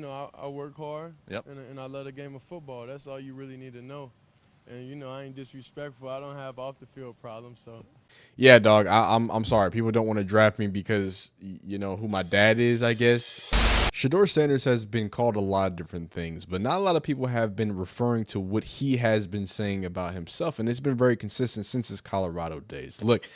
I work hard. Yep. And I love the game of football. That's all you really need to know. And, I ain't disrespectful. I don't have off-the-field problems, so. Yeah, dog. I'm sorry. People don't want to draft me because who my dad is, I guess. Shedeur Sanders has been called a lot of different things, but not a lot of people have been referring to what he has been saying about himself, and it's been very consistent since his Colorado days. Look,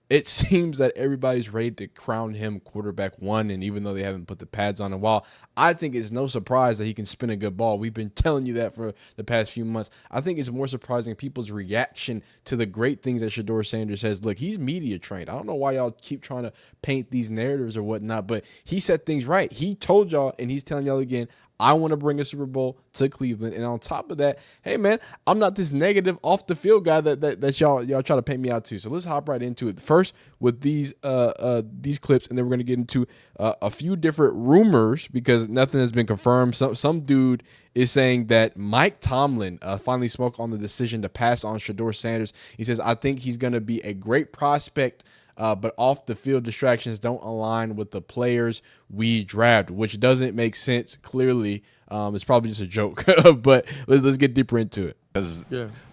it seems that everybody's ready to crown him quarterback one, and even though they haven't put the pads on in a while, I think it's no surprise that he can spin a good ball. We've been telling you that for the past few months. I think it's more surprising people's reaction to the great things that Shedeur Sanders says. Look, he's media trained. I don't know why y'all keep trying to paint these narratives or whatnot, but he said things right. He told y'all, and he's telling y'all again, I want to bring a Super Bowl to Cleveland. And on top of that, hey, man, I'm not this negative off the field guy that y'all try to paint me out to. So let's hop right into it. First with these clips, and then we're going to get into a few different rumors because nothing has been confirmed. Some dude is saying that Mike Tomlin finally spoke on the decision to pass on Shedeur Sanders. He says, I think he's going to be a great prospect, but off the field distractions don't align with the players we draft, which doesn't make sense. Clearly, it's probably just a joke, but let's get deeper into it.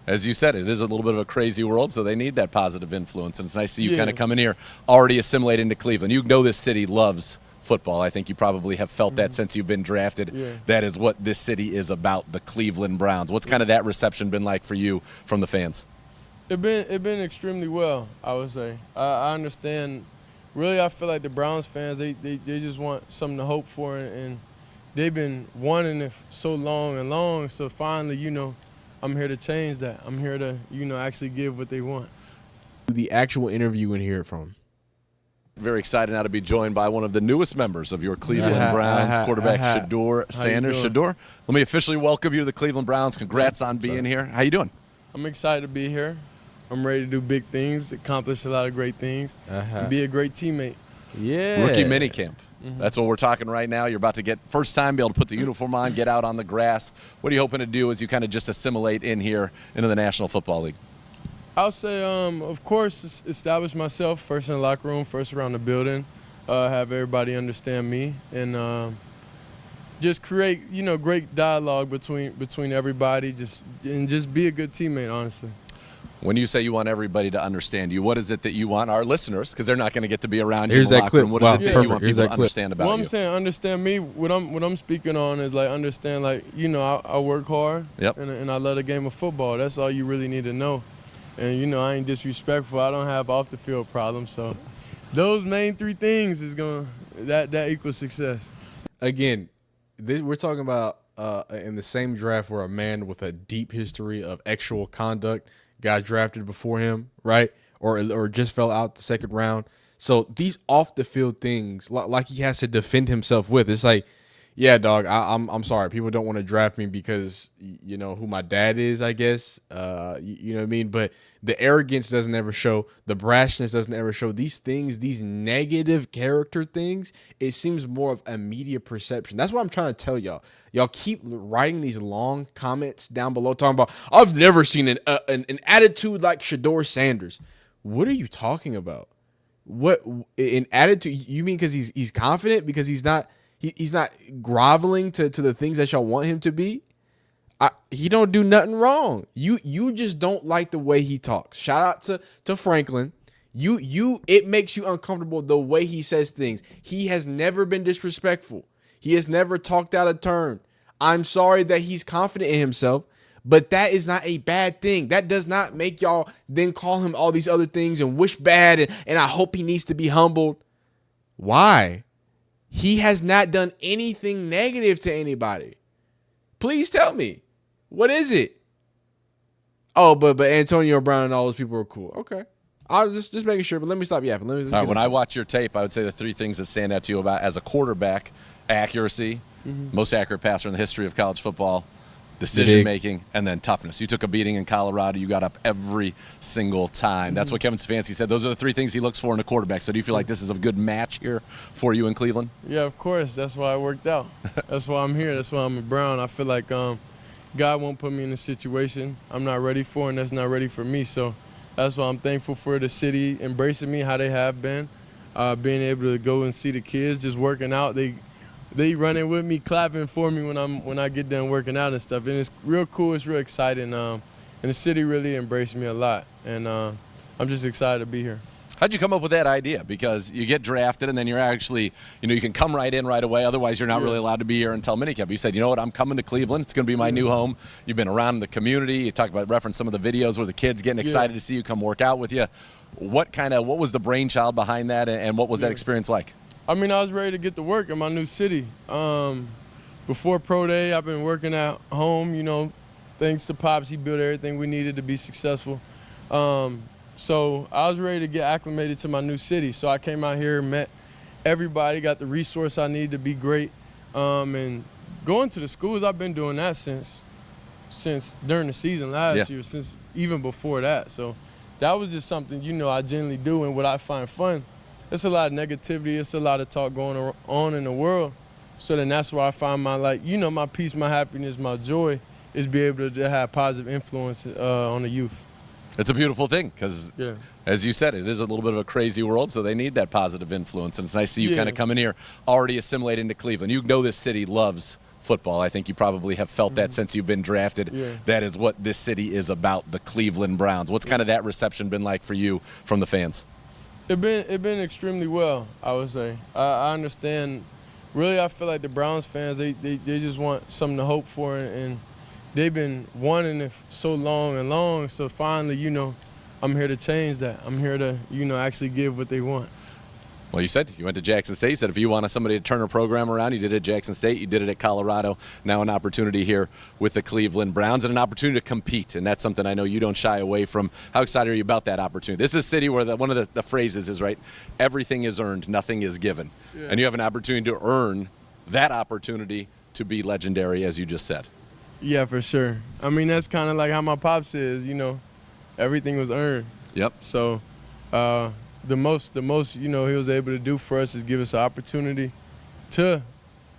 As you said, it is a little bit of a crazy world, so they need that positive influence. And it's nice to see you kind of come in here already assimilate into Cleveland. You know this city loves football. I think you probably have felt that since you've been drafted. That is what this city is about, the Cleveland Browns. What's kind of that reception been like for you from the fans? It been extremely well, I would say. I understand. Really, I feel like the Browns fans, they just want something to hope for, and they've been wanting it so long. So finally, I'm here to change that. I'm here to, actually give what they want. The actual interview and hear it from him. Very excited now to be joined by one of the newest members of your Cleveland Browns, quarterback Shedeur Sanders. Shedeur, let me officially welcome you to the Cleveland Browns. Congrats on being here. How you doing? I'm excited to be here. I'm ready to do big things, accomplish a lot of great things, and be a great teammate. Yeah. Rookie minicamp. That's what we're talking right now. You're about to get first time be able to put the uniform on, get out on the grass. What are you hoping to do as you kind of just assimilate in here into the National Football League? I'll say, of course, establish myself first in the locker room, first around the building, have everybody understand me, and just create, great dialogue between everybody, just be a good teammate, honestly. When you say you want everybody to understand you, what is it that you want our listeners, because they're not going to get to be around you in the locker room, what is it that you want people to understand about you? Well, I'm saying understand me. What I'm speaking on is understand I work hard, and I love the game of football. That's all you really need to know. And, I ain't disrespectful. I don't have off-the-field problems. So those main three things is that equals success. Again, we're talking about in the same draft where a man with a deep history of actual conduct got drafted before him, right? Or just fell out the second round. So these off-the-field things, like he has to defend himself with, it's like, yeah, dog, I'm sorry. People don't want to draft me because, who my dad is, I guess. You know what I mean? But the arrogance doesn't ever show. The brashness doesn't ever show. These things, these negative character things, it seems more of a media perception. That's what I'm trying to tell y'all. Y'all keep writing these long comments down below talking about, I've never seen an attitude like Shedeur Sanders. What are you talking about? What, an attitude? You mean because he's confident? Because he's not groveling to the things that y'all want him to be? He don't do nothing wrong. You just don't like the way he talks. Shout out to Franklin. It makes you uncomfortable the way he says things. He has never been disrespectful. He has never talked out of turn. I'm sorry that he's confident in himself, but that is not a bad thing. That does not make y'all then call him all these other things and wish bad and I hope he needs to be humbled. Why? He has not done anything negative to anybody. Please tell me. What is it? Oh, but Antonio Brown and all those people are cool. Okay. I was just making sure, but let me stop yapping. When I watch your tape, I would say the three things that stand out to you about as a quarterback: accuracy, most accurate passer in the history of college football, decision-making, and then toughness. You took a beating in Colorado. You got up every single time. That's what Kevin Stefanski said. Those are the three things he looks for in a quarterback. So do you feel like this is a good match here for you in Cleveland? Yeah, of course. That's why it worked out. That's why I'm here. That's why I'm a Brown. I feel like God won't put me in a situation I'm not ready for, and that's not ready for me. So that's why I'm thankful for the city embracing me how they have been, being able to go and see the kids just working out. They they running with me, clapping for me when I get done working out and stuff. And it's real cool. It's real exciting. And the city really embraced me a lot. And I'm just excited to be here. How'd you come up with that idea? Because you get drafted and then you're actually, you can come right in right away. Otherwise, you're not really allowed to be here until minicamp. You said, you know what, I'm coming to Cleveland. It's going to be my new home. You've been around the community. You talked about, reference some of the videos where the kids getting excited to see you come work out with you. What was the brainchild behind that, and what was that experience like? I mean, I was ready to get to work in my new city. Before Pro Day, I've been working at home, thanks to Pops. He built everything we needed to be successful. So I was ready to get acclimated to my new city. So I came out here, met everybody, got the resource I need to be great. And going to the schools, I've been doing that since during the season last year, since even before that. So that was just something, I genuinely do and what I find fun. It's a lot of negativity. It's a lot of talk going on in the world. So then that's where I find my peace, my happiness, my joy is be able to have positive influence on the youth. It's a beautiful thing because, as you said, it is a little bit of a crazy world, so they need that positive influence. And it's nice to see you kind of come in here already assimilate into Cleveland. You know this city loves football. I think you probably have felt that since you've been drafted. That is what this city is about, the Cleveland Browns. What's kind of that reception been like for you from the fans? It been extremely well, I would say. I understand. Really, I feel like the Browns fans, they just want something to hope for, and they've been wanting it so long. So finally, I'm here to change that. I'm here to, actually give what they want. Well, you said you went to Jackson State. You said if you wanted somebody to turn a program around, you did it at Jackson State. You did it at Colorado. Now an opportunity here with the Cleveland Browns and an opportunity to compete. And that's something I know you don't shy away from. How excited are you about that opportunity? This is a city where one of the phrases is, right, everything is earned, nothing is given. And you have an opportunity to earn that opportunity to be legendary, as you just said. Yeah, for sure. I mean, that's kind of like how my pop says, everything was earned. Yep. So the most he was able to do for us is give us an opportunity to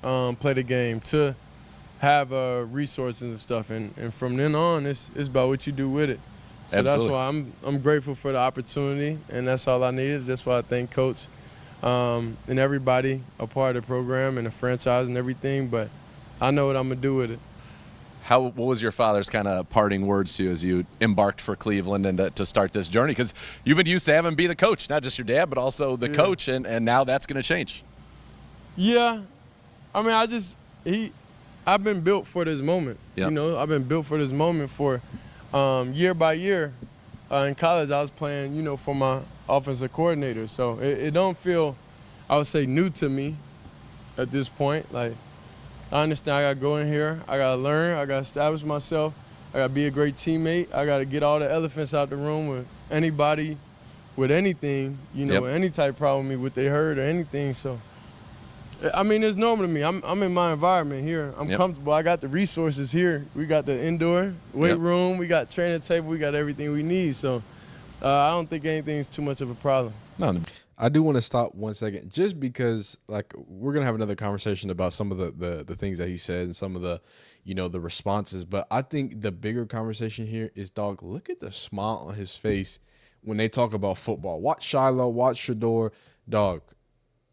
play the game, to have resources and stuff. And from then on, it's about what you do with it. So Absolutely. That's why I'm grateful for the opportunity, and that's all I needed. That's why I thank Coach and everybody a part of the program and the franchise and everything. But I know what I'm going to do with it. What was your father's kind of parting words to you as you embarked for Cleveland and to start this journey? Because you've been used to having him be the coach, not just your dad, but also the coach, and now that's going to change. Yeah. I mean, I've been built for this moment. Yep. I've been built for this moment for year by year. In college, I was playing, for my offensive coordinator. So it don't feel, I would say, new to me at this point. Like, I understand I got to go in here, I got to learn, I got to establish myself, I got to be a great teammate, I got to get all the elephants out the room with anybody, with anything, any type of problem with what they heard or anything. So, I mean, it's normal to me. I'm in my environment here. I'm comfortable. I got the resources here. We got the indoor weight room, we got training table, we got everything we need. So, I don't think anything's too much of a problem. No. I do want to stop 1 second just because, we're going to have another conversation about some of the things that he said and some of the, the responses. But I think the bigger conversation here is, dog, look at the smile on his face when they talk about football. Watch Shiloh, watch Shedeur. Dog,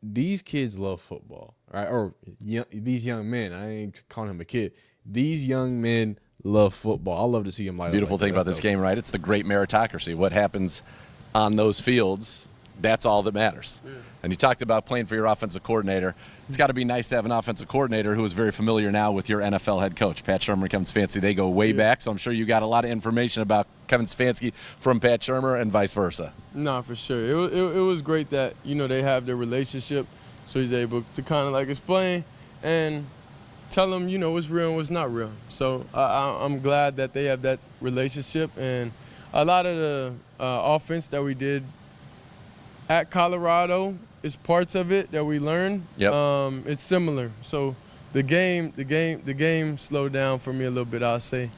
these kids love football, right? Or these young men. I ain't calling him a kid. These young men love football. I love to see him light up. Beautiful thing about this game, right? It's the great meritocracy. What happens on those fields, that's all that matters. Yeah. And you talked about playing for your offensive coordinator. It's got to be nice to have an offensive coordinator who is very familiar now with your NFL head coach, Pat Shurmur and Kevin Stefanski. They go way back, so I'm sure you got a lot of information about Kevin Stefanski from Pat Shurmur and vice versa. No, for sure. It was great that, they have their relationship, so he's able to kind of explain and tell them, what's real and what's not real. So I'm glad that they have that relationship. And a lot of the offense that we did at Colorado is parts of it that we learned. Yep. It's similar. So the game slowed down for me a little bit, I'll say.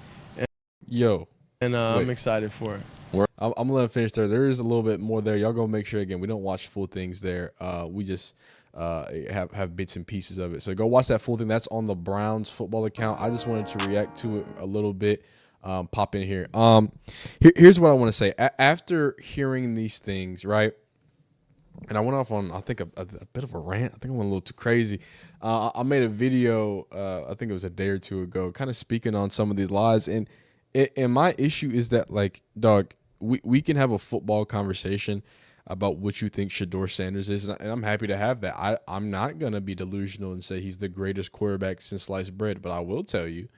And I'm excited for it. I'm gonna let him finish there. There is a little bit more there. Y'all gonna make sure again we don't watch full things there. We just have bits and pieces of it. So go watch that full thing. That's on the Browns football account. I just wanted to react to it a little bit. Pop in here. Here's what I want to say. After hearing these things, right? and I went off on, I think, a bit of a rant. I think I went a little too crazy. I made a video, I think it was a day or two ago, kind of speaking on some of these lies. And my issue is that, like, dog, we can have a football conversation about what you think Shedeur Sanders is, and I'm happy to have that. I'm not going to be delusional and say he's the greatest quarterback since sliced bread, but I will tell you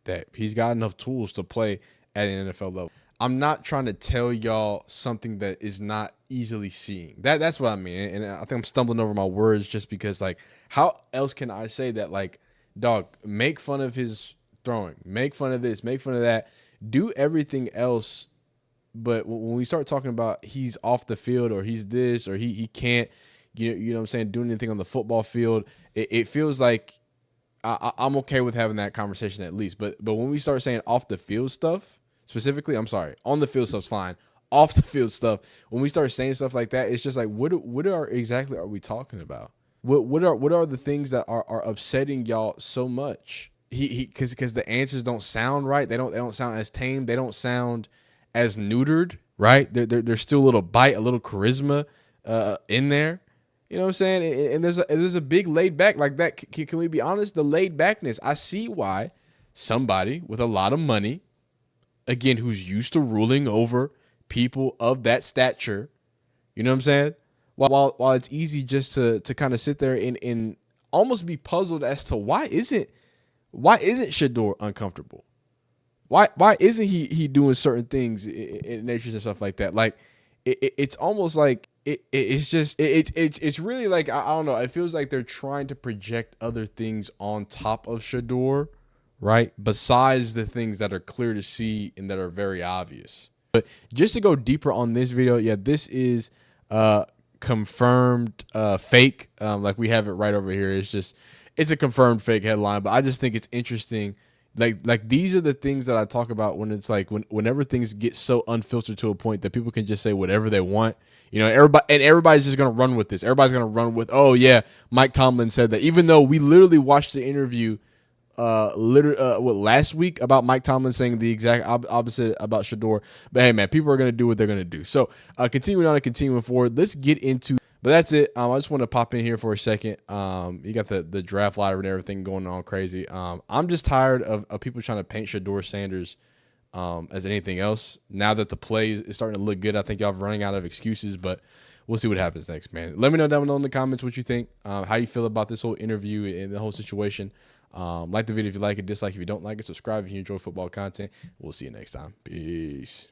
that he's got enough tools to play at an NFL level. I'm not trying to tell y'all something that is not easily seen. That's what I mean. And I think I'm stumbling over my words just because, like, how else can I say that? Like, dog, make fun of his throwing, make fun of this, make fun of that, do everything else. But when we start talking about he's off the field or he's this or he can't, you know what I'm saying, do anything on the football field, it feels like I'm okay with having that conversation at least. But when we start saying off the field stuff, specifically, I'm sorry, on the field stuff's fine. Off the field stuff, when we start saying stuff like that, it's just like, what exactly are we talking about? What are the things that are upsetting y'all so much? Because the answers don't sound right. They don't sound as tame. They don't sound as neutered, right? There's still a little bite, a little charisma in there. You know what I'm saying? And there's a big laid back like that. Can we be honest? The laid backness. I see why somebody with a lot of money, again, who's used to ruling over people of that stature, you know what I'm saying? While it's easy just to kind of sit there and almost be puzzled as to why isn't Shedeur uncomfortable? Why isn't he doing certain things in natures and stuff like that? Like it's almost like it's really like, I don't know. It feels like they're trying to project other things on top of Shedeur, right? Besides the things that are clear to see and that are very obvious. But just to go deeper on this video, yeah, this is confirmed fake. Like we have it right over here. It's a confirmed fake headline, but I just think it's interesting. Like these are the things that I talk about when it's like whenever things get so unfiltered to a point that people can just say whatever they want. You know, everybody's just gonna run with this. Everybody's gonna run with, oh yeah, Mike Tomlin said that, even though we literally watched the interview last week about Mike Tomlin saying the exact opposite about Shedeur. But hey, man, people are gonna do what they're gonna do. So continuing on and continuing forward, let's get into. But that's it. I just want to pop in here for a second. You got the draft lottery and everything going on crazy. I'm just tired of people trying to paint Shedeur Sanders as anything else. Now that the play is starting to look good, I think y'all are running out of excuses, but we'll see what happens next, man. Let me know down below in the comments what you think, how you feel about this whole interview and the whole situation. Like the video if you like it, dislike if you don't like it, subscribe if you enjoy football content. We'll see you next time. Peace.